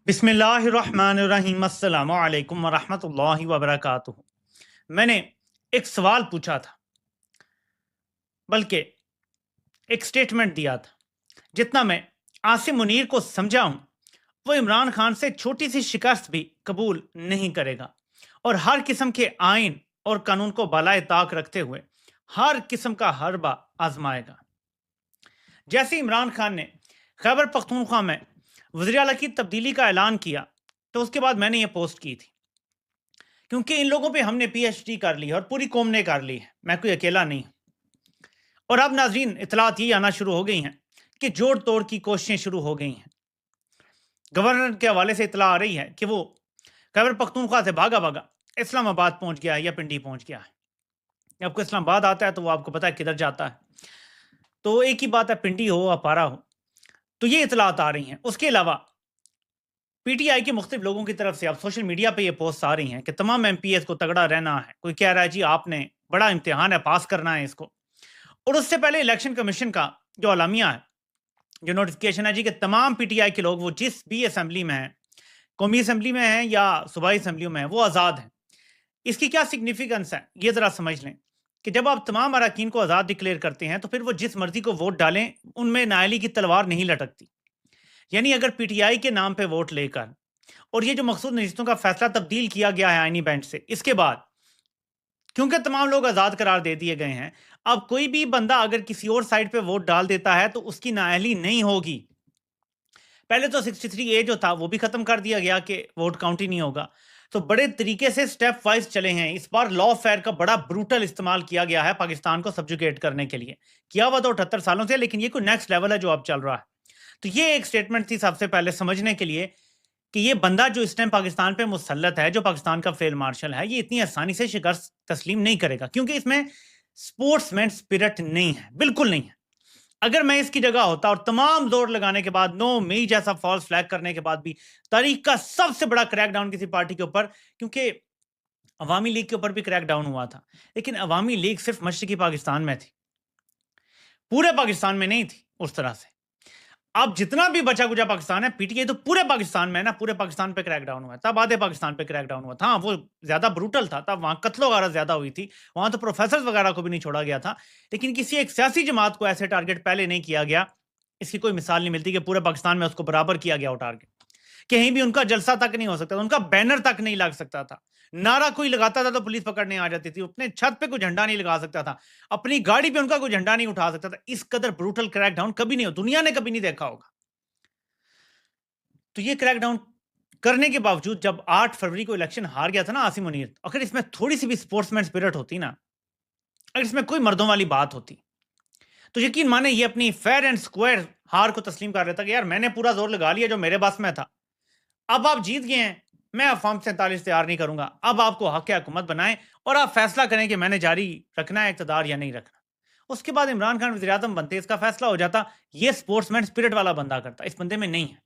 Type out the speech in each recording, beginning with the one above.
بسم اللہ الرحمن الرحیم السلام علیکم ورحمۃ اللہ وبرکاتہ۔ میں نے ایک سوال پوچھا تھا، بلکہ ایک سٹیٹمنٹ دیا تھا۔ جتنا میں عاصم منیر کو سمجھا ہوں، وہ عمران خان سے چھوٹی سی شکست بھی قبول نہیں کرے گا اور ہر قسم کے آئین اور قانون کو بالائے طاق رکھتے ہوئے ہر قسم کا حربہ آزمائے گا۔ جیسے عمران خان نے خیبر پختونخوا میں وزیر اعلیٰ کی تبدیلی کا اعلان کیا تو اس کے بعد میں نے یہ پوسٹ کی تھی، کیونکہ ان لوگوں پہ ہم نے پی ایچ ڈی کر لی ہے اور پوری قوم نے کر لی ہے، میں کوئی اکیلا نہیں ہوں۔ اور اب ناظرین اطلاعات یہ آنا شروع ہو گئی ہیں کہ جوڑ توڑ کی کوششیں شروع ہو گئی ہیں۔ گورنر کے حوالے سے اطلاع آ رہی ہے کہ وہ خیبر پختونخوا سے بھاگا بھاگا اسلام آباد پہنچ گیا ہے یا پنڈی پہنچ گیا ہے۔ آپ کو اسلام آباد آتا ہے تو وہ آپ کو پتا ہے کدھر جاتا ہے، تو ایک ہی بات ہے پنڈی ہو یا پارا ہو۔ تو یہ اطلاعات آ رہی ہیں۔ اس کے علاوہ پی ٹی آئی کے مختلف لوگوں کی طرف سے اب سوشل میڈیا پہ یہ پوسٹ آ رہی ہیں کہ تمام ایم پی ایس کو تگڑا رہنا ہے۔ کوئی کہہ رہا ہے جی آپ نے بڑا امتحان ہے، پاس کرنا ہے اس کو۔ اور اس سے پہلے الیکشن کمیشن کا جو اعلامیہ ہے، جو نوٹیفکیشن ہے جی کہ تمام پی ٹی آئی کے لوگ وہ جس بھی اسمبلی میں ہیں، قومی اسمبلی میں ہیں یا صوبائی اسمبلیوں میں ہیں، وہ آزاد ہیں۔ اس کی کیا سگنیفیکنس ہے یہ ذرا سمجھ لیں کہ جب آپ تمام اراکین کو آزاد ڈکلیئر کرتے ہیں تو پھر وہ جس مرضی کو ووٹ ڈالیں، ان میں نااہلی کی تلوار نہیں لٹکتی۔ یعنی اگر پی ٹی آئی کے نام پہ ووٹ لے کر اور یہ جو مقصود نشستوں کا فیصلہ تبدیل کیا گیا ہے آئینی بینچ سے، اس کے بعد کیونکہ تمام لوگ آزاد قرار دے دیے گئے ہیں، اب کوئی بھی بندہ اگر کسی اور سائڈ پہ ووٹ ڈال دیتا ہے تو اس کی نااہلی نہیں ہوگی۔ پہلے تو 63 اے جو تھا وہ بھی ختم کر دیا گیا کہ ووٹ کاؤنٹ ہی نہیں ہوگا۔ تو بڑے طریقے سے سٹیپ وائز چلے ہیں۔ اس بار لا فیئر کا بڑا بروٹل استعمال کیا گیا ہے پاکستان کو سبجوگیٹ کرنے کے لیے، کیا ہوا تو 78 سالوں سے، لیکن یہ کوئی نیکسٹ لیول ہے جو اب چل رہا ہے۔ تو یہ ایک سٹیٹمنٹ تھی سب سے پہلے سمجھنے کے لیے کہ یہ بندہ جو اس ٹائم پاکستان پہ مسلط ہے، جو پاکستان کا فیلڈ مارشل ہے، یہ اتنی آسانی سے شکست تسلیم نہیں کرے گا، کیونکہ اس میں سپورٹس مین اسپرٹ نہیں ہے، بالکل نہیں ہے۔ اگر میں اس کی جگہ ہوتا اور تمام زور لگانے کے بعد، نو می جیسا فالس فلیگ کرنے کے بعد بھی تاریخ کا سب سے بڑا کریک ڈاؤن کسی پارٹی کے اوپر، کیونکہ عوامی لیگ کے اوپر بھی کریک ڈاؤن ہوا تھا، لیکن عوامی لیگ صرف مشرقی پاکستان میں تھی، پورے پاکستان میں نہیں تھی اس طرح سے۔ اب جتنا بھی بچا کچا پاکستان ہے، پی ٹی آئی تو پورے پاکستان میں ہے نا، پورے پاکستان پہ کریک ڈاؤن ہوا ہے۔ تب آدھے پاکستان پہ کریک ڈاؤن ہوا تھا، وہ زیادہ بروٹل تھا، تب وہاں قتل و غارت زیادہ ہوئی تھی، وہاں تو پروفیسرز وغیرہ کو بھی نہیں چھوڑا گیا تھا، لیکن کسی ایک سیاسی جماعت کو ایسے ٹارگٹ پہلے نہیں کیا گیا۔ اس کی کوئی مثال نہیں ملتی کہ پورے پاکستان میں اس کو برابر کیا گیا ہو ٹارگٹ، کہیں بھی ان کا جلسہ تک نہیں ہو سکتا تھا، ان کا بینر تک نہیں لگ سکتا تھا، نعرہ کوئی لگاتا تھا تو پولیس پکڑنے آ جاتی تھی، اپنے چھت پہ کوئی جھنڈا نہیں لگا سکتا تھا، اپنی گاڑی پہ ان کا کوئی جھنڈا نہیں اٹھا سکتا تھا۔ اس قدر بروٹل کریک ڈاؤن کبھی نہیں ہو، دنیا نے کبھی نہیں دیکھا ہوگا۔ تو یہ کریک ڈاؤن کرنے کے باوجود جب 8 فروری کو الیکشن ہار گیا تھا نا عاصم منیر، اگر اس میں تھوڑی سی بھی سپورٹس مین اسپرٹ ہوتی نا، اگر اس میں کوئی مردوں والی بات ہوتی، تو یقین مانے یہ اپنی فیئر اینڈ سکوائر ہار کو تسلیم کر لیتا کہ یار میں نے پورا زور لگا لیا جو میرے بس میں تھا، اب آپ جیت گئے ہیں، میں اب فارم 47 تیار نہیں کروں گا، اب آپ کو حق حکومت بنائیں اور آپ فیصلہ کریں کہ میں نے جاری رکھنا ہے اقتدار یا نہیں رکھنا۔ اس کے بعد عمران خان وزیر اعظم بنتے، اس کا فیصلہ ہو جاتا۔ یہ سپورٹس مین اسپرٹ والا بندہ کرتا، اس بندے میں نہیں ہے۔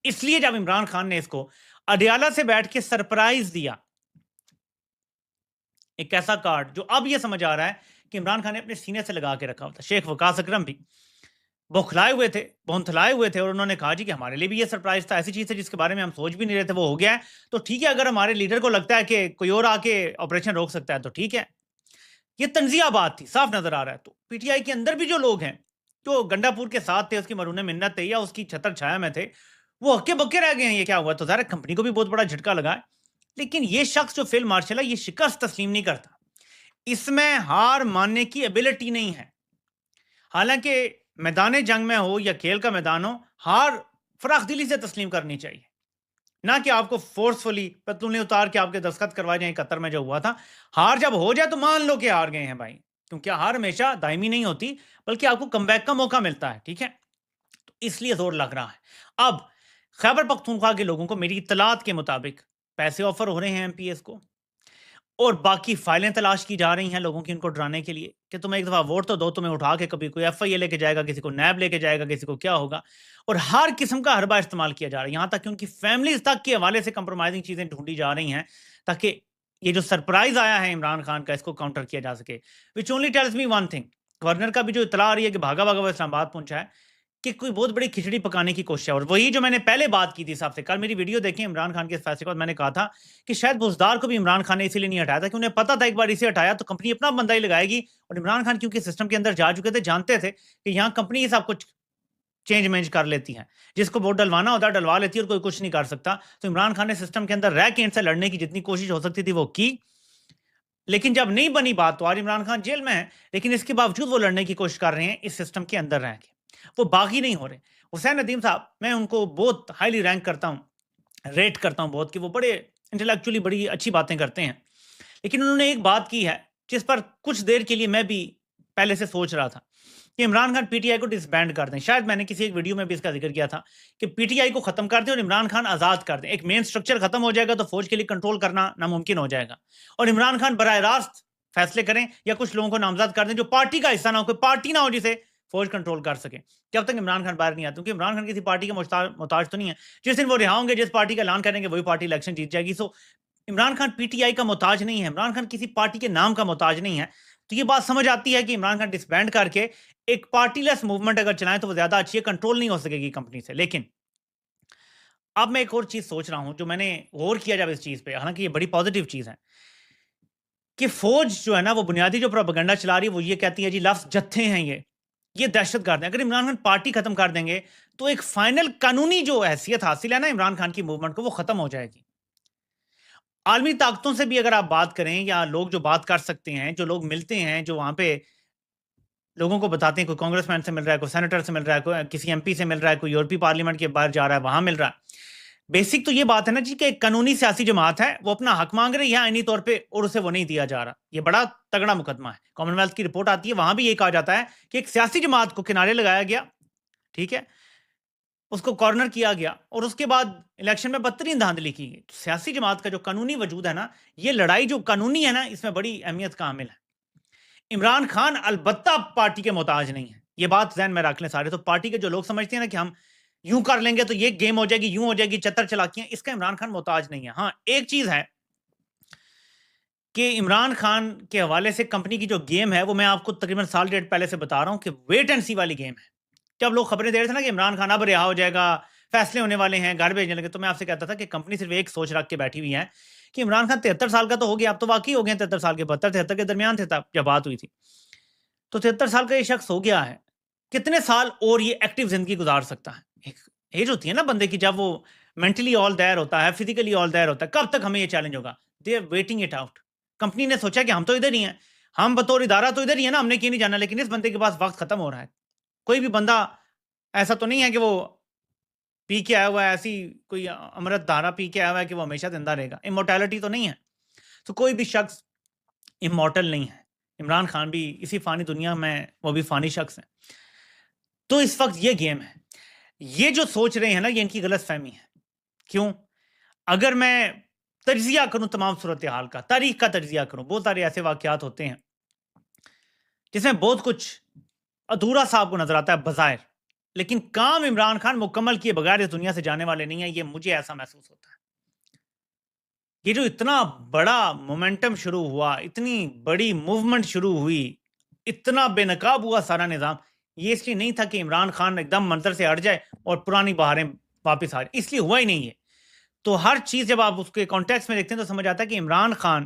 اس لیے جب عمران خان نے اس کو اڈیالہ سے بیٹھ کے سرپرائز دیا، ایک ایسا کارڈ جو اب یہ سمجھ آ رہا ہے کہ عمران خان نے اپنے سینے سے لگا کے رکھا ہوتا۔ شیخ وقاص اکرم بھی بوکھلائے ہوئے تھے، بونتھلائے ہوئے تھے، اور انہوں نے کہا جی کہ ہمارے لیے بھی یہ سرپرائز تھا، ایسی چیز ہے جس کے بارے میں ہم سوچ بھی نہیں رہے تھے، وہ ہو گیا ہے تو ٹھیک ہے، اگر ہمارے لیڈر کو لگتا ہے کہ کوئی اور آ کے آپریشن روک سکتا ہے تو ٹھیک ہے۔ یہ تنزیہ بات تھی، صاف نظر آ رہا ہے۔ تو پی ٹی آئی کے اندر بھی جو لوگ ہیں جو گنڈا پور کے ساتھ تھے، اس کی مرہون منت تھے یا اس کی چھتر چھایا میں تھے، وہ ہکے بکے رہ گئے ہیں۔ یہ کیا ہوا؟ تو ظاہر کمپنی کو بھی بہت بڑا جھٹکا لگا ہے، لیکن یہ شخص جو فیلڈ مارشل ہے یہ شکست تسلیم نہیں کرتا، اس میں ہار ماننے کی ایبلٹی نہیں ہے۔ حالانکہ میدان جنگ میں ہو یا کھیل کا میدان ہو، ہار فراخ دلی سے تسلیم کرنی چاہیے، نہ کہ آپ کو فورسفلی پتلونیں اتار کے آپ کے دستخط کروائے جائیں۔ قطر میں جو ہوا تھا، ہار جب ہو جائے تو مان لو کہ ہار گئے ہیں بھائی، کیونکہ ہار ہمیشہ دائمی نہیں ہوتی، بلکہ آپ کو کم بیک کا موقع ملتا ہے، ٹھیک ہے؟ تو اس لیے زور لگ رہا ہے۔ اب خیبر پختونخوا کے لوگوں کو میری اطلاعات کے مطابق پیسے آفر ہو رہے ہیں ایم پی ایس کو، اور باقی فائلیں تلاش کی جا رہی ہیں لوگوں کی ان کو ڈرانے کے لیے کہ تم ایک دفعہ ووٹ تو دو، تمہیں اٹھا کے کبھی کوئی ایف آئی اے لے کے جائے گا، کسی کو نیب لے کے جائے گا، کسی کو کیا ہوگا، اور ہر قسم کا حربہ استعمال کیا جا رہا ہے، یہاں تک کہ ان کی فیملیز تک کے حوالے سے کمپرومائزنگ چیزیں ڈھونڈی جا رہی ہیں تاکہ یہ جو سرپرائز آیا ہے عمران خان کا، اس کو کاؤنٹر کیا جا سکے۔ Which only tells me one thing, governor کا بھی جو اطلاع آ رہی ہے کہ بھاگا بھاگا وہ اسلام آباد پہنچا ہے، کہ کوئی بہت بڑی کھچڑی پکانے کی کوشش ہے. اور وہی جو میں نے پہلے بات کی تھی صاحب سے, کل میری ویڈیو دیکھیں عمران خان کے اس فیصلے کے بعد میں نے کہا تھا کہ شاید بزدار کو بھی عمران خان نے اسی لیے نہیں ہٹایا تھا کہ انہیں پتا تھا ایک بار اسے ہٹایا تو کمپنی اپنا بندہ ہی لگائے گی, اور عمران خان کیونکہ سسٹم کے اندر جا چکے تھے, جانتے تھے کہ یہاں کمپنی ہی سب کچھ چینج مینج کر لیتی ہے, جس کو ووٹ ڈلوانا ہوتا ہے ڈلوا لیتی ہے اور کوئی کچھ نہیں کر سکتا. تو عمران خان نے سسٹم کے اندر رہ کے ان سے لڑنے کی جتنی کوشش ہو سکتی تھی وہ کی, لیکن جب نہیں بنی بات تو آج عمران خان جیل میں ہے, لیکن اس کے باوجود وہ لڑنے کی کوشش کر رہے ہیں اس سسٹم کے اندر رہ کے, وہ باغی نہیں ہو رہے. حسین ندیم صاحب میں ان کو بہت ہائیلی رینک کرتا ہوں, ریٹ کرتا ہوں بہت, کہ وہ بڑے انٹلیکچولی بڑی اچھی باتیں کرتے ہیں, لیکن انہوں نے ایک بات کی ہے جس پر کچھ دیر کے لیے میں بھی پہلے سے سوچ رہا تھا کہ عمران خان پی ٹی آئی کو ڈسبینڈ کر دیں. شاید میں نے کسی ایک ویڈیو میں بھی اس کا ذکر کیا تھا کہ پی ٹی آئی کو ختم کر دیں اور عمران خان آزاد کر دیں. ایک مین سٹرکچر ختم ہو جائے گا تو فوج کے لیے کنٹرول کرنا ناممکن ہو جائے گا, اور عمران خان براہ راست فیصلے کریں یا کچھ لوگوں کو نامزد کر دیں جو پارٹی کا حصہ نہ ہو, کوئی پارٹی نہ ہو جسے فوج کنٹرول کر سکے جب تک عمران خان باہر نہیں آتے, کیونکہ عمران خان کسی پارٹی کے محتاج تو نہیں ہے. جس دن وہ رہا ہوں گے, جس پارٹی کا اعلان کریں گے وہی پارٹی الیکشن جیت جائے گی. سو Imran Khan P T I کا محتاج نہیں ہے, عمران خان کسی پارٹی کے نام کا محتاج نہیں ہے. تو یہ بات سمجھ آتی ہے کہ عمران خان ڈسبینڈ کر کے ایک پارٹی لیس موومنٹ اگر چلائیں تو وہ زیادہ اچھی ہے, کنٹرول نہیں ہو سکے گی کمپنی سے. لیکن اب میں ایک اور چیز سوچ رہا ہوں جو میں نے غور کیا جب اس چیز پہ, حالانکہ یہ بڑی پازیٹیو چیز ہے, کہ فوج جو ہے نا وہ بنیادی جو پروپیگنڈا چلا رہی ہے وہ یہ کہتی ہے جی لفظ جتھے ہیں یہ دہشت گرد ہیں. اگر عمران خان پارٹی ختم کر دیں گے تو ایک فائنل قانونی جو حیثیت حاصل ہے نا عمران خان کی موومنٹ کو, وہ ختم ہو جائے گی. عالمی طاقتوں سے بھی اگر آپ بات کریں یا لوگ جو بات کر سکتے ہیں, جو لوگ ملتے ہیں, جو وہاں پہ لوگوں کو بتاتے ہیں, کوئی کانگریس مین سے مل رہا ہے, کوئی سینیٹر سے مل رہا ہے, کوئی کسی ایم پی سے مل رہا ہے, کوئی یورپی پارلیمنٹ کے باہر جا رہا ہے وہاں مل رہا ہے. بیسک تو یہ بات ہے نا جی کہ ایک قانونی سیاسی جماعت ہے, وہ اپنا حق مانگ رہے ہیں آئینی طور پہ اور اسے وہ نہیں دیا جا رہا. یہ بڑا تگڑا مقدمہ ہے. کامن ویلتھ کی رپورٹ آتی ہے, وہاں بھی یہ کہا جاتا ہے کہ ایک سیاسی جماعت کو کنارے لگایا گیا, ٹھیک ہے, اس کو کارنر کیا گیا اور اس کے بعد الیکشن میں بدترین دھاندلی کی گئی. تو سیاسی جماعت کا جو قانونی وجود ہے نا, یہ لڑائی جو قانونی ہے نا, اس میں بڑی اہمیت کا حامل ہے. عمران خان البتہ پارٹی کے محتاج نہیں ہے, یہ بات ذہن میں رکھ لیں سارے. تو پارٹی کے جو لوگ سمجھتے ہیں نا کہ ہم یوں کر لیں گے تو یہ گیم ہو جائے گی, یوں ہو جائے گی, چتر چلاکیاں, اس کا عمران خان محتاج نہیں ہے. ہاں ایک چیز ہے کہ عمران خان کے حوالے سے کمپنی کی جو گیم ہے وہ میں آپ کو تقریباً سال ڈیڑھ پہلے سے بتا رہا ہوں کہ ویٹ اینڈ سی والی گیم ہے. جب لوگ خبریں دے رہے تھے نا کہ عمران خان اب رہا ہو جائے گا, فیصلے ہونے والے ہیں, گھر بھیجنے لگے, تو میں آپ سے کہتا تھا کہ کمپنی صرف ایک سوچ رکھ کے بیٹھی ہوئی ہے کہ عمران خان 73 سال کا تو ہو گیا, اب تو واقعی ہو گئے 73 سال کے, 72-73 کے درمیان تھے تب جب بات ہوئی تھی. تو 73 سال کا یہ شخص ہو گیا ہے, کتنے سال اور یہ ایکٹیو زندگی گزار سکتا ہے. ایک ایج ہوتی ہے نا بندے کی جب وہ مینٹلی آل دیر ہوتا ہے, فزیکلی آل دیر ہوتا ہے, کب تک ہمیں یہ چیلنج ہوگا. They are waiting it out. Company نے سوچا کہ ہم تو ادھر ہی ہیں, ہم بطور ادارہ تو ادھر ہی ہیں نا, ہم نے کیوں نہیں جانا, لیکن اس بندے کے پاس وقت ختم ہو رہا ہے. کوئی بھی بندہ ایسا تو نہیں ہے کہ وہ پی کے آیا ہوا ہے, ایسی کوئی امرت دھارا پی کے آیا ہوا ہے کہ وہ ہمیشہ زندہ رہے گا. امورٹیلٹی تو نہیں ہے. تو کوئی بھی شخص امورٹل نہیں ہے. عمران خان بھی اسی فانی دنیا میں وہ بھی فانی شخص ہیں. تو اس وقت یہ گیم ہے. یہ جو سوچ رہے ہیں نا, یہ ان کی غلط فہمی ہے. کیوں؟ اگر میں تجزیہ کروں تمام صورتحال کا, تاریخ کا تجزیہ کروں, بہت سارے ایسے واقعات ہوتے ہیں جس میں بہت کچھ ادھورا صاحب کو نظر آتا ہے بظاہر, لیکن کام عمران خان مکمل کیے بغیر اس دنیا سے جانے والے نہیں ہیں. یہ مجھے ایسا محسوس ہوتا ہے. یہ جو اتنا بڑا مومنٹم شروع ہوا, اتنی بڑی موومنٹ شروع ہوئی, اتنا بے نقاب ہوا سارا نظام, یہ اس لیے نہیں تھا کہ عمران خان ایک دم منظر سے ہٹ جائے اور پرانی بہاریں واپس آ جائیں, اس لیے ہوا ہی نہیں ہے. تو ہر چیز جب آپ اس کے کانٹیکس میں دیکھتے ہیں تو سمجھ آتا ہے کہ عمران خان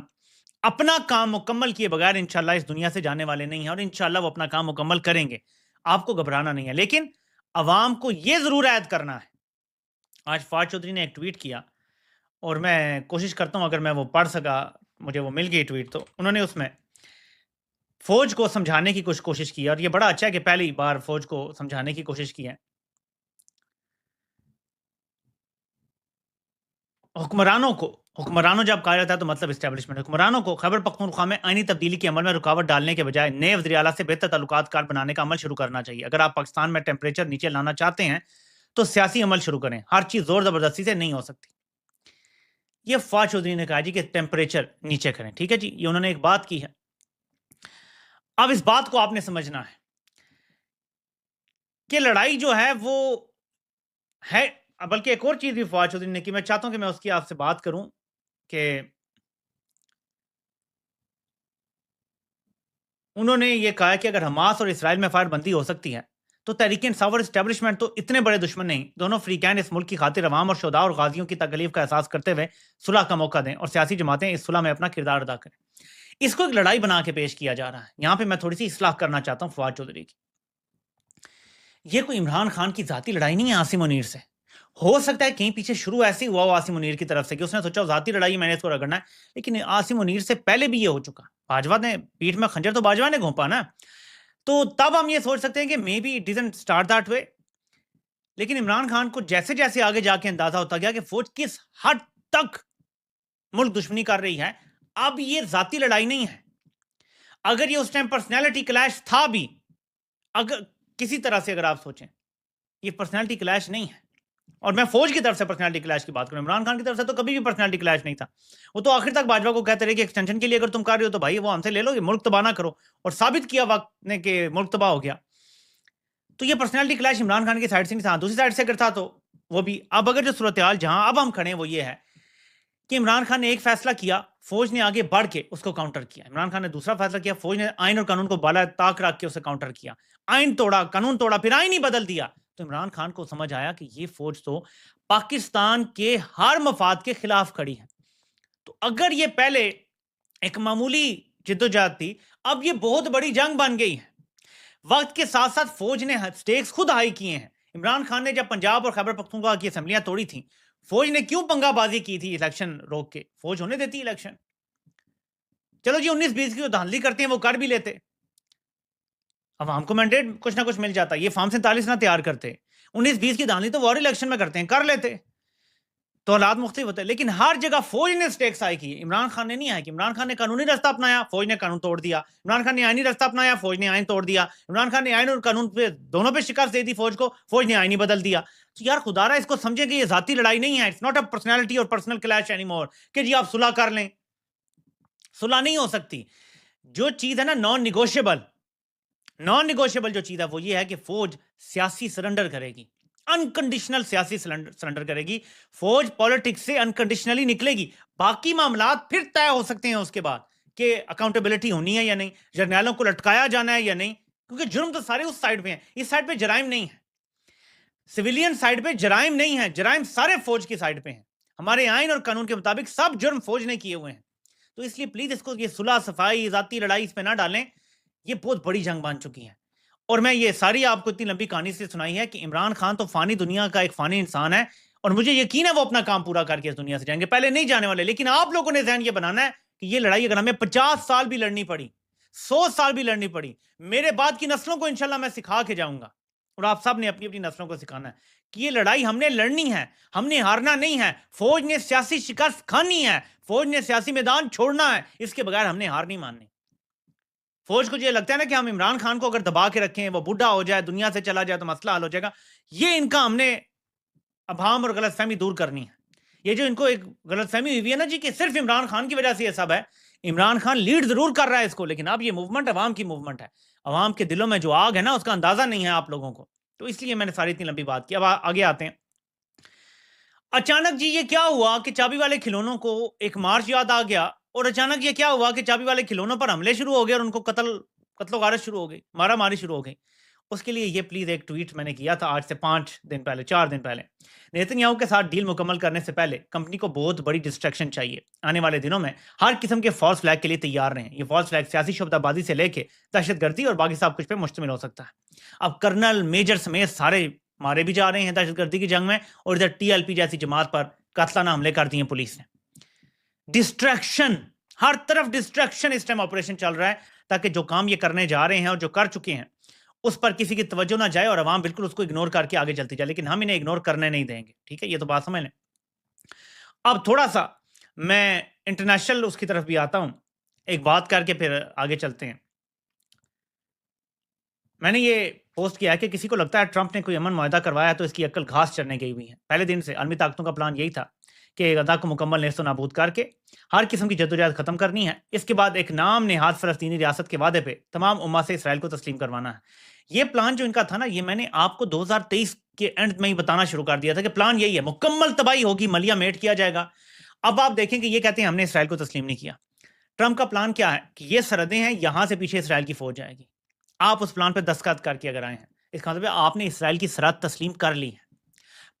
اپنا کام مکمل کیے بغیر انشاءاللہ اس دنیا سے جانے والے نہیں ہیں, اور انشاءاللہ وہ اپنا کام مکمل کریں گے. آپ کو گھبرانا نہیں ہے, لیکن عوام کو یہ ضرور عائد کرنا ہے. آج فواد چودھری نے ایک ٹویٹ کیا, اور میں کوشش کرتا ہوں اگر میں وہ پڑھ سکا, مجھے وہ مل گئی ٹویٹ, تو انہوں نے اس میں فوج کو سمجھانے کی کچھ کوشش کی, اور یہ بڑا اچھا ہے کہ پہلی بار فوج کو سمجھانے کی کوشش کی ہے. حکمرانوں جب کہا جاتا ہے تو مطلب اسٹیبلشمنٹ, حکمرانوں کو خیبر پختونخوا میں آئینی تبدیلی کے عمل میں رکاوٹ ڈالنے کے بجائے نئے وزیر اعلیٰ سے بہتر تعلقات کار بنانے کا عمل شروع کرنا چاہیے. اگر آپ پاکستان میں ٹیمپریچر نیچے لانا چاہتے ہیں تو سیاسی عمل شروع کریں, ہر چیز زور زبردستی سے نہیں ہو سکتی. یہ فواد چودھری نے کہا جی کہ ٹیمپریچر نیچے کریں, ٹھیک ہے جی, یہ انہوں نے ایک بات کی ہے. اب اس بات کو آپ نے سمجھنا ہے کہ لڑائی جو ہے وہ ہے, بلکہ ایک اور چیز بھی فواد چودھری نے کی, میں چاہتا ہوں کہ میں اس کی آپ سے بات کروں کہ انہوں نے یہ کہا کہ اگر حماس اور اسرائیل میں فائر بندی ہو سکتی ہے تو تحریک انصاف اور اسٹیبلشمنٹ تو اتنے بڑے دشمن نہیں، دونوں فریقین اس ملک کی خاطر عوام اور شہداء اور غازیوں کی تکلیف کا احساس کرتے ہوئے صلح کا موقع دیں اور سیاسی جماعتیں اس صلح میں اپنا کردار ادا کریں۔ اس کو ایک لڑائی بنا کے پیش کیا جا رہا ہے۔ یہاں پہ میں تھوڑی سی اصلاح کرنا چاہتا ہوں فواد چودھری کی۔ یہ کوئی عمران خان کی ذاتی لڑائی نہیں ہے عاصم منیر سے۔ ہو سکتا ہے کہیں پیچھے شروع ایسے ہوا ہو عاصم منیر کی طرف سے کہ اس نے سوچا ذاتی لڑائی میں نے اس کو رگڑنا ہے، لیکن عاصم منیر سے پہلے بھی یہ ہو چکا۔ باجوہ نے پیٹھ میں خنجر تو باجوہ نے گھونپا نا، تو تب ہم یہ سوچ سکتے ہیں کہ may be it doesn't start that way. لیکن عمران خان کو جیسے جیسے آگے جا کے اندازہ ہوتا گیا کہ فوج کس حد تک ملک دشمنی کر رہی ہے، اب یہ ذاتی لڑائی نہیں ہے۔ اگر یہ اس ٹائم پرسنالٹی کلیش تھا بھی، اگر کسی طرح سے اگر آپ سوچیں، یہ پرسنالٹی کلیش نہیں ہے۔ اور میں فوج کی طرف سے پرسنالٹی کلیش کی بات کروں، عمران خان کی طرف سے تو کبھی بھی پرسنالٹی کلیش نہیں تھا۔ وہ تو آخر تک باجوہ کو کہتے رہے کہ ایکسٹینشن کے لیے اگر تم کر رہے ہو تو بھائی وہ ہم سے لے لو، یہ ملک تباہ نہ کرو، اور ثابت کیا وقت نے کہ ملک تباہ ہو گیا۔ تو یہ پرسنالٹی کلیش عمران خان کی سائڈ سے نہیں تھا، دوسری سائڈ سے اگر تھا تو وہ بھی۔ اب اگر جو صورتحال جہاں اب ہم کھڑے ہیں وہ یہ ہے کہ عمران خان نے ایک فیصلہ کیا، فوج نے آگے بڑھ کے اس کو کاؤنٹر کیا۔ عمران خان نے دوسرا فیصلہ کیا، فوج نے آئین اور قانون کو بالا طاق رکھ کے اسے کاؤنٹر کیا۔ آئین توڑا، قانون توڑا، پھر آئین ہی بدل دیا۔ تو عمران خان کو سمجھ آیا کہ یہ فوج تو پاکستان کے ہر مفاد کے خلاف کھڑی ہے۔ تو اگر یہ پہلے ایک معمولی جدوجہد تھی، اب یہ بہت بڑی جنگ بن گئی ہے۔ وقت کے ساتھ ساتھ فوج نے سٹیکس خود ہائی کیے ہیں۔ عمران خان نے جب پنجاب اور خیبر پختونخوا کی اسمبلیاں توڑی تھیں، فوج نے کیوں پنگا بازی کی تھی الیکشن روک کے؟ فوج ہونے دیتی الیکشن؟ چلو جی 19-20 کی جو دھاندلی کرتے ہیں وہ کر بھی لیتے، عوام کو مینڈیٹ کچھ نہ کچھ مل جاتا۔ یہ فارم 47 نہ تیار کرتے، 19-20 کی دھاندلی تو وار الیکشن میں کرتے ہیں، کر لیتے تو حالات مختلف ہوتے ہیں۔ لیکن ہر جگہ فوج نے سٹیکس ہائی کی، عمران خان نے نہیں آئی کہ عمران خان نے قانونی راستہ اپنایا، فوج نے قانون توڑ دیا۔ عمران خان نے آئینی راستہ اپنایا، فوج نے آئین توڑ دیا۔ عمران خان نے آئین اور قانون پہ دونوں پہ شکست دے دی فوج کو، فوج نے آئین ہی بدل دیا۔ تو یار خدا را اس کو سمجھیں کہ یہ ذاتی لڑائی نہیں ہے، اٹس ناٹ اے پرسنالٹی اور پرسنل کلیش اینی مور کہ جی آپ صلح کر لیں۔ صلح نہیں ہو سکتی۔ جو چیز ہے نا نان نیگوشیبل جو چیز ہے وہ یہ ہے کہ فوج سیاسی سرنڈر کرے گی، انکنڈیشنل سیاسی سرنڈر کرے گی۔ فوج پالیٹکس سے انکنڈیشنلی نکلے گی۔ باقی معاملات پھر طے ہو سکتے ہیں اس کے بعد کہ اکاؤنٹیبلٹی ہونی ہے یا نہیں، جرنیلوں کو لٹکایا جانا ہے یا نہیں، کیونکہ جرم تو سارے اس سائڈ پہ ہیں۔ اس سائڈ پہ جرائم نہیں ہے، سویلین سائڈ پہ جرائم نہیں ہے، جرائم سارے فوج کی سائڈ پہ ہیں۔ ہمارے آئین اور قانون کے مطابق سب جرم فوج نے کیے ہوئے ہیں۔ تو اس لیے پلیز اس کو یہ صلح صفائی ذاتی لڑائی اس پہ نہ ڈالیں، یہ بہت بڑی جنگ بن چکی ہے۔ اور میں یہ ساری آپ کو اتنی لمبی کہانی سے سنائی ہے کہ عمران خان تو فانی دنیا کا ایک فانی انسان ہے، اور مجھے یقین ہے وہ اپنا کام پورا کر کے اس دنیا سے جائیں گے، پہلے نہیں جانے والے۔ لیکن آپ لوگوں نے ذہن یہ بنانا ہے کہ یہ لڑائی اگر ہمیں 50 سال بھی لڑنی پڑی، 100 سال بھی لڑنی پڑی، میرے بعد کی نسلوں کو انشاءاللہ میں سکھا کے جاؤں گا، اور آپ سب نے اپنی اپنی نسلوں کو سکھانا ہے کہ یہ لڑائی ہم نے لڑنی ہے، ہم نے ہارنا نہیں ہے۔ فوج نے سیاسی شکست کھانی ہے، فوج نے سیاسی میدان چھوڑنا ہے، اس کے بغیر ہم نے ہار نہیں ماننی۔ فوج کو یہ لگتا ہے نا کہ ہم عمران خان کو اگر دبا کے رکھیں، وہ بوڑھا ہو جائے، دنیا سے چلا جائے تو مسئلہ حل ہو جائے گا، یہ ان کا ہم نے ابہام اور غلط فہمی دور کرنی ہے۔ یہ جو ان کو ایک غلط فہمی ہوئی ہے نا جی کہ صرف عمران خان کی وجہ سے یہ سب ہے، عمران خان لیڈ ضرور کر رہا ہے اس کو، لیکن اب یہ موومنٹ عوام کی موومنٹ ہے، عوام کے دلوں میں جو آگ ہے نا اس کا اندازہ نہیں ہے آپ لوگوں کو۔ تو اس لیے میں نے ساری اتنی لمبی بات کی۔ اب آگے آتے ہیں۔ اچانک جی یہ کیا ہوا کہ چابی والے کھلونوں کو ایک مارچ یاد آ گیا، اور اچانک یہ کیا ہوا کہ چابی والے کھلونوں پر حملے شروع ہو گئے اور ان کو قتل و غارت شروع ہو گئی، مارا ماری شروع ہو گئی۔ اس کے لیے یہ پلیز ایک ٹویٹ میں نے کیا تھا آج سے 4 دن پہلے۔ نیتن یاہو کے ساتھ ڈیل مکمل کرنے سے پہلے کمپنی کو بہت بڑی ڈسٹریکشن چاہیے۔ آنے والے دنوں میں ہر قسم کے فالس فلیگ کے لیے تیار رہیں۔ یہ فالس فلیگ سیاسی شعبہ بازی سے لے کے دہشت گردی اور باقی سب کچھ پہ مشتمل ہو سکتا ہے۔ اب کرنل میجر سمیت سارے مارے بھی جا رہے ہیں دہشت گردی کی جنگ میں، اور ادھر TLP جیسی جماعت پر قاتلانہ حملے کر دیے پولیس نے۔ ڈسٹریکشن، ہر طرف ڈسٹریکشن اس ٹائم آپریشن چل رہا ہے، تاکہ جو کام یہ کرنے جا رہے ہیں اور جو کر چکے ہیں اس پر کسی کی توجہ نہ جائے اور عوام بالکل اس کو اگنور کر کے آگے چلتی جائے، لیکن ہم انہیں اگنور کرنے نہیں دیں گے، ٹھیک ہے؟ یہ تو بات سمجھ لیں۔ اب تھوڑا سا میں انٹرنیشنل اس کی طرف بھی آتا ہوں، ایک بات کر کے پھر آگے چلتے ہیں۔ میں نے یہ پوسٹ کیا ہے کہ کسی کو لگتا ہے ٹرمپ نے کوئی امن معاہدہ کروایا تو اس کی عقل گھاس چرنے گئی ہوئی ہے۔ پہلے دن سے عالمی طاقتوں کا پلان یہی تھا کہ غزہ کو مکمل نیست و نابود کر کے ہر قسم کی جدوجہد ختم کرنی ہے، اس کے بعد ایک نام نہاد فلسطینی ریاست کے وعدے پہ تمام امت سے اسرائیل کو تسلیم کروانا ہے۔ یہ پلان جو ان کا تھا نا، یہ میں نے آپ کو 2023 کے اینڈ میں ہی بتانا شروع کر دیا تھا کہ پلان یہی ہے، مکمل تباہی ہوگی، ملیا میٹ کیا جائے گا۔ اب آپ دیکھیں کہ یہ کہتے ہیں ہم نے اسرائیل کو تسلیم نہیں کیا۔ ٹرمپ کا پلان کیا ہے کہ یہ سرحدیں ہیں، یہاں سے پیچھے اسرائیل کی فوج آئے گی۔ آپ اس پلان پہ دستخط کر کے اگر آئے ہیں، اس کا مطلب ہے آپ نے اسرائیل کی سرحد تسلیم کر لی ہے.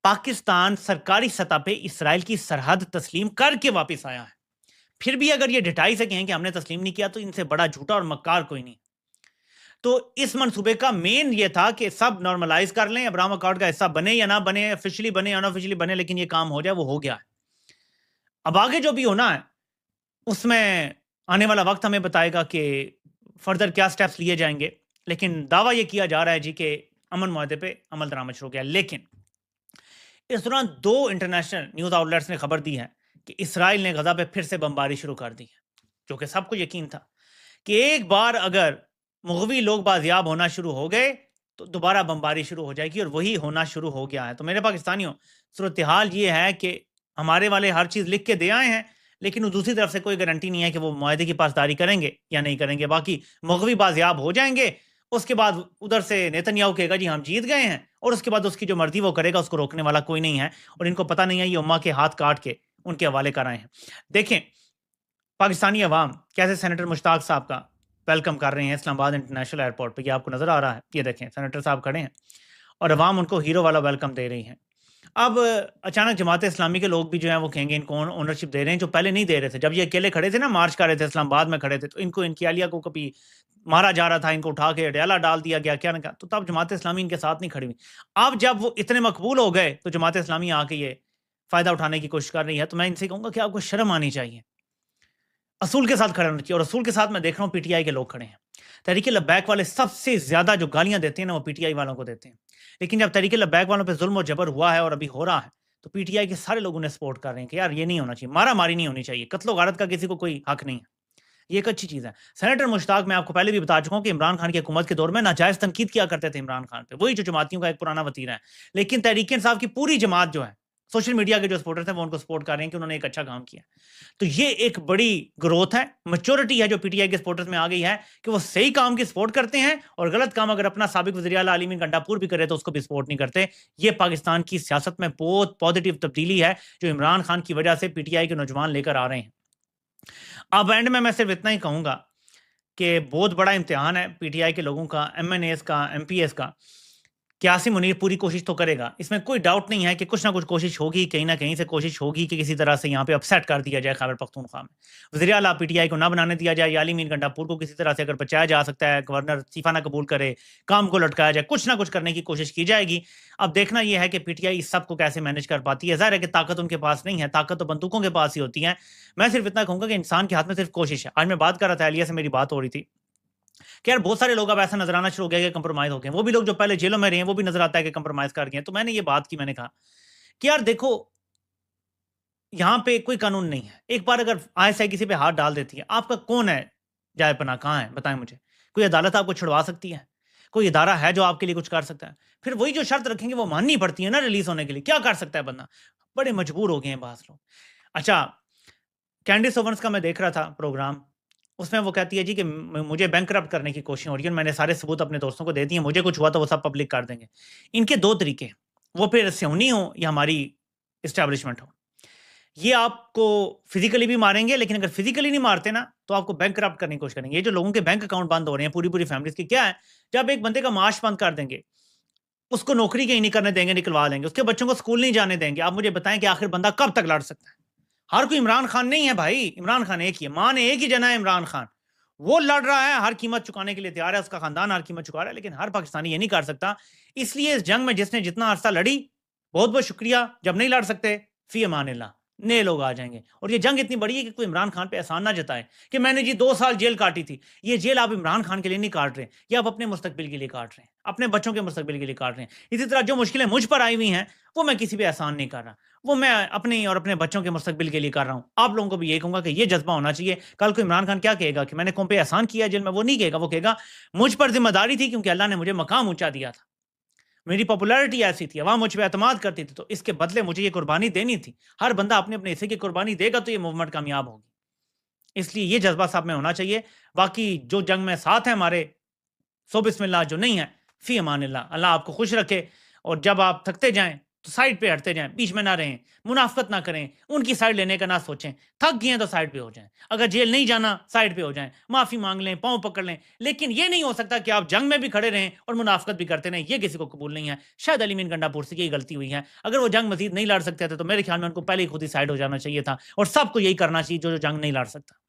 پاکستان سرکاری سطح پہ اسرائیل کی سرحد تسلیم کر کے واپس آیا ہے. پھر بھی اگر یہ ڈٹائی سے کہیں کہ ہم نے تسلیم نہیں کیا تو ان سے بڑا جھوٹا اور مکار کوئی نہیں. تو اس منصوبے کا مین یہ تھا کہ سب نارملائز کر لیں, ابراہم اکارڈ کا حصہ بنے یا نہ بنے, آفیشلی بنے یا نہ آفیشلی بنے, لیکن یہ کام ہو جائے. وہ ہو گیا ہے. اب آگے جو بھی ہونا ہے اس میں آنے والا وقت ہمیں بتائے گا کہ فردر کیا سٹیپس لیے جائیں گے. لیکن دعویٰ یہ کیا جا رہا ہے جی کہ امن معاہدے پہ عمل درآمد شروع ہو گیا. لیکن اس دوران 2 انٹرنیشنل نیوز آؤٹ لیٹس نے خبر دی ہے کہ اسرائیل نے غزہ پہ پھر سے بمباری شروع کر دی ہے, جو کہ سب کو یقین تھا کہ ایک بار اگر مغوی لوگ بازیاب ہونا شروع ہو گئے تو دوبارہ بمباری شروع ہو جائے گی, اور وہی ہونا شروع ہو گیا ہے. تو میرے پاکستانیوں, صورتحال یہ ہے کہ ہمارے والے ہر چیز لکھ کے دے آئے ہیں, لیکن دوسری طرف سے کوئی گارنٹی نہیں ہے کہ وہ معاہدے کی پاسداری کریں گے یا نہیں کریں گے. باقی مغوی بازیاب ہو جائیں گے, اس کے بعد ادھر سے نیتنیاہو کہے گا جی ہم جیت گئے ہیں, اور اس کے بعد اس کی جو مرضی وہ کرے گا, اس کو روکنے والا کوئی نہیں ہے. اور ان کو پتہ نہیں ہے, یہ امہ کے ہاتھ کاٹ کے ان کے حوالے کر آئے ہیں. دیکھیں پاکستانی عوام کیسے سینیٹر مشتاق صاحب کا ویلکم کر رہے ہیں اسلام آباد انٹرنیشنل ایئرپورٹ پہ. یہ آپ کو نظر آ رہا ہے, یہ دیکھیں سینیٹر صاحب کھڑے ہیں اور عوام ان کو ہیرو والا ویلکم دے رہی ہیں. اب اچانک جماعت اسلامی کے لوگ بھی جو ہیں وہ کہیں گے ان کو اونرشپ دے رہے ہیں, جو پہلے نہیں دے رہے تھے. جب یہ اکیلے کھڑے تھے نا, مارچ کر رہے تھے, اسلام آباد میں کھڑے تھے, تو ان کو ان کی اہلیہ کو کبھی مارا جا رہا تھا, ان کو اٹھا کے ڈیالہ ڈال دیا گیا, کیا نہ کیا. تو تب جماعت اسلامی ان کے ساتھ نہیں کھڑی ہوئی. اب جب وہ اتنے مقبول ہو گئے تو جماعت اسلامی آ کے یہ فائدہ اٹھانے کی کوشش کر رہی ہے. تو میں ان سے کہوں گا کہ آپ کو شرم آنی چاہیے, اصول کے ساتھ کھڑے ہونا چاہیے. اور اصول کے ساتھ میں دیکھ رہا ہوں پی ٹی آئی کے لوگ کھڑے ہیں. تحریک لبیک والے سب سے زیادہ جو گالیاں دیتے ہیں نا, وہ پی ٹی آئی والوں کو دیتے ہیں. لیکن جب تحریک لبیک والوں پہ ظلم و جبر ہوا ہے اور ابھی ہو رہا ہے, تو پی ٹی آئی کے سارے لوگوں نے سپورٹ کر رہے ہیں کہ یار یہ نہیں ہونا چاہیے, مارا ماری نہیں ہونی چاہیے, قتل و غارت کا کسی کو کوئی حق نہیں ہے. یہ ایک اچھی چیز ہے. سینیٹر مشتاق, میں آپ کو پہلے بھی بتا چکا ہوں کہ عمران خان کی حکومت کے دور میں ناجائز تنقید کیا کرتے تھے عمران خان پہ, وہی جو جماعتیوں کا ایک پرانا وتیرہ ہے. لیکن تحریک انصاف کی پوری جماعت جو ہے, سوشل میڈیا کے جو سپورٹر تھے, وہ ان کو سپورٹ کر رہے ہیں کہ انہوں نے ایک اچھا کام کیا. تو یہ ایک بڑی گروتھ ہے, میچورٹی ہے جو پی ٹی آئی کے سپورٹرز میں آ گئی ہے, کہ وہ صحیح کام کی سپورٹ کرتے ہیں, اور غلط کام اگر اپنا سابق وزیر اعلیٰ علی امین گنڈاپور بھی کرے تو اس کو بھی سپورٹ نہیں کرتے. یہ پاکستان کی سیاست میں بہت پازیٹیو تبدیلی ہے جو عمران خان کی وجہ سے پی ٹی آئی کے نوجوان لے کر آ رہے ہیں. اب اینڈ میں صرف اتنا ہی کہوں گا کہ بہت بڑا امتحان ہے پی ٹی آئی کے لوگوں کا, ایم این ایز کا, ایم پی ایس کا, کہ عاصم منیر پوری کوشش تو کرے گا. اس میں کوئی ڈاؤٹ نہیں ہے کہ کچھ نہ کچھ کوشش ہوگی, کہیں نہ کہیں سے کوشش ہوگی کہ کسی طرح سے یہاں پہ اپسیٹ کر دیا جائے خیبر پختونخوا میں. وزیر اعلیٰ پی ٹی آئی کو نہ بنانے دیا جائے, یا علی امین گنڈاپور کو کسی طرح سے اگر بچایا جا سکتا ہے, گورنر استعفیٰ نہ قبول کرے, کام کو لٹکایا جائے, کچھ نہ کچھ کرنے کی کوشش کی جائے گی. اب دیکھنا یہ ہے کہ پی ٹی آئی اس سب کو کیسے مینج کر پاتی ہے. ظاہر ہے کہ طاقت ان کے پاس نہیں ہے, طاقت تو بندوقوں کے پاس ہی ہوتی ہے. میں صرف اتنا کہوں گا کہ انسان کے ہاتھ میں صرف کوشش ہے. آج میں بات کر رہا تھا, اہلیہ سے میری بات ہو رہی تھی کہ یار بہت سارے لوگ اب ایسا نظر آنا شروع ہو گیا کہ کمپرومائز ہو گئے. وہ بھی لوگ جو پہلے جیلوں میں رہے ہیں, وہ بھی نظر آتا ہے کہ کمپرومائز کر گئے. تو میں نے یہ بات کی, میں نے کہا کہ یار دیکھو یہاں پہ کوئی قانون نہیں ہے. ایک بار اگر آئی ایس آئی کسی پہ ہاتھ ڈال دیتی ہے, آپ کا کون ہے جائے پناہ, کہاں ہے بتائیں مجھے. کوئی عدالت آپ کو چھڑوا سکتی ہے؟ کوئی ادارہ ہے جو آپ کے لیے کچھ کر سکتا ہے؟ پھر وہی جو شرط رکھیں گے وہ ماننی پڑتی ہے نا ریلیز ہونے کے لیے. کیا کر سکتا ہے بندہ؟ بڑے مجبور ہو گئے ہیں بعض لوگ. اچھا, کینڈس اوونس کا میں دیکھ رہا تھا پروگرام, اس میں وہ کہتی ہے جی کہ مجھے بینک کرپٹ کرنے کی کوشش ہو رہی ہے, میں نے سارے ثبوت اپنے دوستوں کو دے دیے, مجھے کچھ ہوا تو وہ سب پبلک کر دیں گے. ان کے 2 طریقے ہیں, وہ پھر سیونی ہو یا ہماری اسٹیبلشمنٹ ہو. یہ آپ کو فزیکلی بھی ماریں گے, لیکن اگر فزیکلی نہیں مارتے نا تو آپ کو بینک کرپٹ کرنے کی کوشش کریں گے. یہ جو لوگوں کے بینک اکاؤنٹ بند ہو رہے ہیں پوری فیملیز کی, کیا ہے, جب ایک بندے کا معاش بند کر دیں گے, اس کو نوکری کہیں نہیں کرنے دیں گے, نکلوا دیں گے, اس کے بچوں کو اسکول نہیں جانے دیں گے, آپ مجھے بتائیں کہ آخر بندہ کب تک لڑ سکتا ہے؟ ہر کوئی عمران خان نہیں ہے بھائی, عمران خان ایک ہی ہے, ماں نے ایک ہی جنا ہے عمران خان, وہ لڑ رہا ہے, ہر قیمت چکانے کے لیے تیار ہے, اس کا خاندان ہر قیمت چکا رہا ہے, لیکن ہر پاکستانی یہ نہیں کر سکتا. اس لیے اس جنگ میں جس نے جتنا عرصہ لڑی, بہت بہت شکریہ. جب نہیں لڑ سکتے, فی امان اللہ, نئے لوگ آ جائیں گے. اور یہ جنگ اتنی بڑی ہے کہ کوئی عمران خان پہ احسان نہ جتائے کہ میں نے جی 2 سال جیل کاٹی تھی. یہ جیل آپ عمران خان کے لیے نہیں کاٹ رہے, یہ آپ اپنے مستقبل کے لیے کاٹ رہے ہیں, اپنے بچوں کے مستقبل کے لیے کاٹ رہے ہیں. اسی طرح جو مشکلیں مجھ پر آئی ہوئی ہیں, وہ میں کسی پہ احسان نہیں کر رہا, وہ میں اپنی اور اپنے بچوں کے مستقبل کے لیے کر رہا ہوں. آپ لوگوں کو بھی یہ کہوں گا کہ یہ جذبہ ہونا چاہیے. کل کو عمران خان کیا کہے گا کہ میں نے قوم پہ احسان کیا جیل میں, وہ نہیں کہے گا. وہ کہے گا مجھ پر ذمہ داری تھی کیونکہ اللہ نے مجھے مقام اونچا دیا تھا, میری پاپولیرٹی ایسی تھی, عوام مجھ پہ اعتماد کرتی تھی, تو اس کے بدلے مجھے یہ قربانی دینی تھی. ہر بندہ اپنے اپنے حصے کی قربانی دے گا تو یہ موومنٹ کامیاب ہوگی. اس لیے یہ جذبہ صاحب میں ہونا چاہیے. باقی جو جنگ میں ساتھ ہیں ہمارے, سو بسم اللہ, جو نہیں ہے فی امان اللہ. اللہ آپ کو خوش رکھے, اور جب آپ تھکتے جائیں تو سائڈ پہ ہٹتے جائیں، بیچ میں نہ رہیں، منافقت نہ کریں، ان کی سائڈ لینے کا نہ سوچیں، تھک گئے ہیں تو سائڈ پہ ہو جائیں، اگر جیل نہیں جانا سائڈ پہ ہو جائیں، معافی مانگ لیں، پاؤں پکڑ لیں، لیکن یہ نہیں ہو سکتا کہ آپ جنگ میں بھی کھڑے رہیں اور منافقت بھی کرتے رہیں، یہ کسی کو قبول نہیں ہے۔ شاید علی مین گنڈا پور سے یہی غلطی ہوئی ہے، اگر وہ جنگ مزید نہیں لڑ سکتے تھے تو میرے خیال میں ان کو پہلے ہی خود ہی سائڈ ہو جانا چاہیے تھا، اور سب کو یہی کرنا چاہیے جو جنگ نہیں لڑ سکتا۔